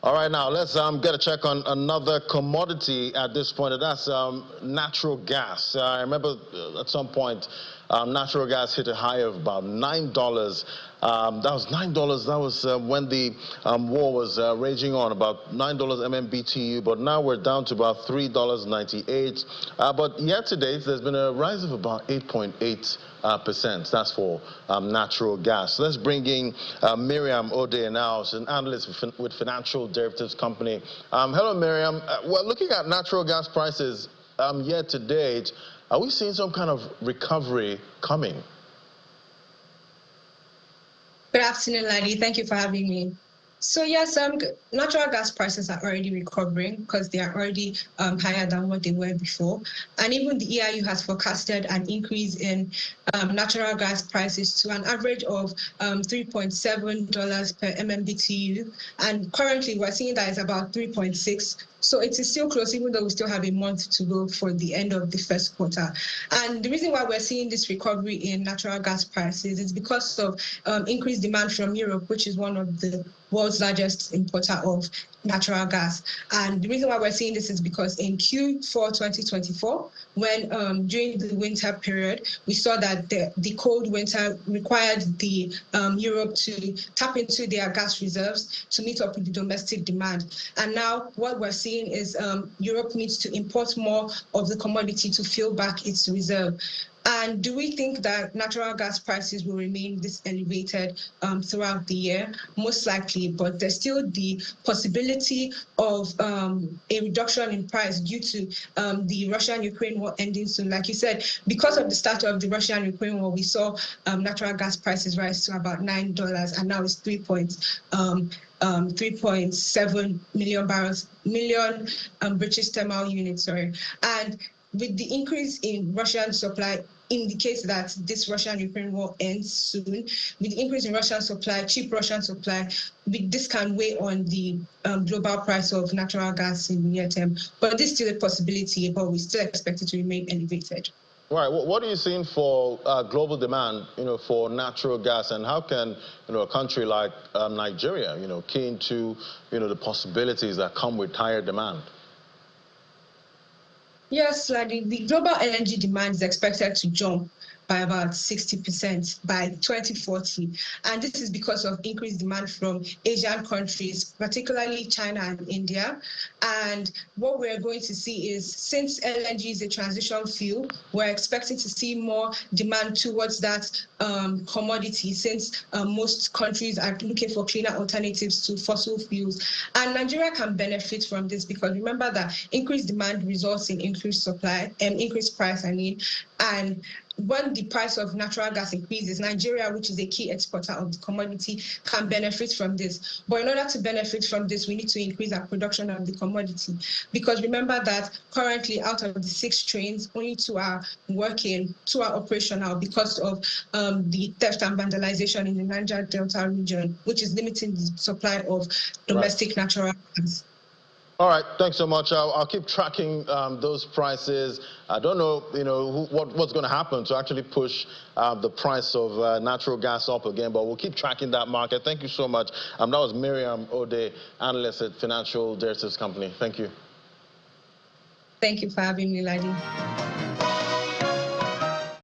All right, now let's get a check on another commodity at this point, and that's natural gas. I remember at some point natural gas hit a high of about $9. That was $9. That was when the war was raging on, about $9 MMBTU. But now we're down to about $3.98. But yet to date, there's been a rise of about 8.8%. That's for natural gas. Let's bring in Miriam Ode now. She's an analyst with Financial Derivatives Company. Hello, Miriam. Well, looking at natural gas prices year to date, are we seeing some kind of recovery coming? Good afternoon, Ladi. Thank you for having me. So yes, natural gas prices are already recovering because they are already higher than what they were before. And even the EIU has forecasted an increase in natural gas prices to an average of $3.7 per MMBTU. And currently we're seeing that it's about 3.6. So it is still close, even though we still have a month to go for the end of the first quarter. And the reason why we're seeing this recovery in natural gas prices is because of increased demand from Europe, which is one of the world's largest importer of natural gas. And the reason why we're seeing this is because in Q4 2024, when during the winter period, we saw that the cold winter required the Europe to tap into their gas reserves to meet up with the domestic demand. And now what we're seeing is Europe needs to import more of the commodity to fill back its reserve. And do we think that natural gas prices will remain this elevated throughout the year? Most likely, but there's still the possibility of a reduction in price due to the Russian-Ukraine war ending soon. Like you said, because of the start of the Russian-Ukraine war, we saw natural gas prices rise to about $9, and now it's 3.7 million British thermal units, sorry. And with the increase in Russian supply, indicates that this Russian-Ukraine war ends soon. With the increase in Russian supply, cheap Russian supply, this can weigh on the global price of natural gas in the near term. But this is still a possibility, but we still expect it to remain elevated. Right. What are you seeing for global demand, for natural gas, and how can, a country like Nigeria, key into, the possibilities that come with higher demand? Yes, the global LNG demand is expected to jump by about 60% by 2040. And this is because of increased demand from Asian countries, particularly China and India. And what we're going to see is, since LNG is a transition fuel, we're expecting to see more demand towards that commodity, since most countries are looking for cleaner alternatives to fossil fuels. And Nigeria can benefit from this because remember that increased demand results in increased supply and increased price, and when the price of natural gas increases, Nigeria, which is a key exporter of the commodity, can benefit from this. But in order to benefit from this, we need to increase our production of the commodity. Because remember that currently, out of the 6 trains, only 2 are working, 2 are operational because of the theft and vandalization in the Niger Delta region, which is limiting the supply of domestic natural gas. All right, thanks so much. I'll keep tracking those prices. I don't know, what's going to happen to actually push the price of natural gas up again, but we'll keep tracking that market. Thank you so much. That was Miriam Ode, analyst at Financial Derivatives Company. Thank you. Thank you for having me, Ladi.